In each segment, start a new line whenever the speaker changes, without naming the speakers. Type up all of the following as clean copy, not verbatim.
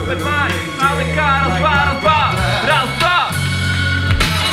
Super Mario, ADK, raz, dva.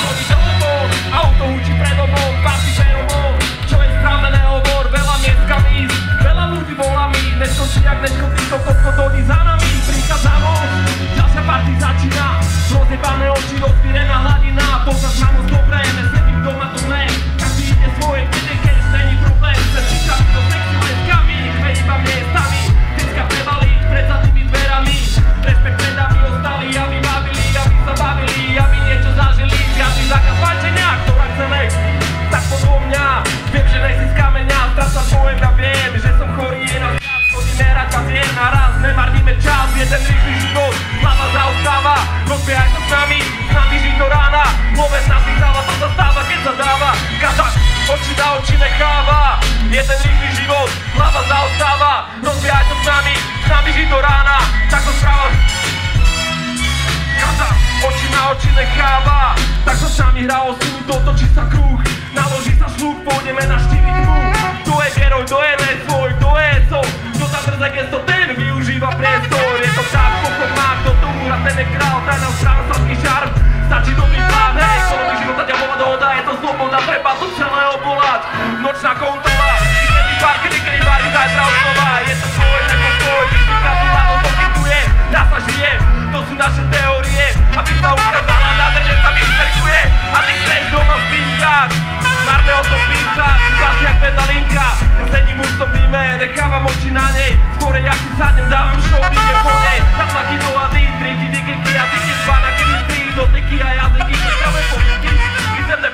Chodí telefón, auto hučí pred domom, pasí feromón. Čo je správne, nehovor, veľa miestka míst, veľa ľudí volá mi. Neskončí, jak neskončí, to chodí za nami. Prichádza noc, ďalšia party začína. Rozjebané oči, rozvírená hladina. Poznáš ma moc dobre, nesedím doma, to ne. Každý ide svoje, keď není problém. Presíčami do sexy leskami, chvejí iba miestami. Decka prevalí pred zadnými dverami. Respekt pred nami ostali, aby bavili, aby sa bavili, aby niečo zažili. Žiadny zákaz fajčenia, ktorá chce lek, tak podo mňa. Viem, že nejsi z kameňa, strácam pojem, ja viem, že som chorý, je na čas. Chodíme rať papier naraz, nemarníme čas. Jeden rýchly život, hlava zaostáva. Rozbiehaj sa s nami žiť do rána. Loves nás ich dáva, to sa stáva, keď sa dáva. Kazak, oči na oči necháva. Jeden rýchly život, hlava zaostáva. Rozbiehaj sa s nami žiť do rána. Tak to správa. Kazak, oči na oči necháva. Tak sa s nami hrá o silu, dotočí sa kruh. Naloží sa šluk, pôjdeme na štíviť kruh. Kto je geroj, kto je nesvoj, kto je som. Kto tam drze gesto, ten využíva priestor. Je to tak, koľko má, kto tu hra, ten je král. Daj nám stranu sladký šarm, stačí dobrý plán. Hej, kolový života ďabola dohoda, je to sloboda, treba to celé obolať. Nočná kontrola, kedy bar, kedy bar, zajtra odnova. Je to svoj, nebo tvoj, vždy krásnu hľadom poskytuje. Dá sa žije, to sú naše teórie. Aby sa ukázala, nádherne sa vyšperkuje. A ty chceš doma v pinkách, marné o to písať, zase jak pedalinka. Ja sedím už v tom díme, nechávam oči na nej. Skôr ja si sadnem, dávam show, ide po nej. Tam maky do a triky, digeky a diky, 2 na kedy 3, doteky a jazyky, necháme pohyby. Písemné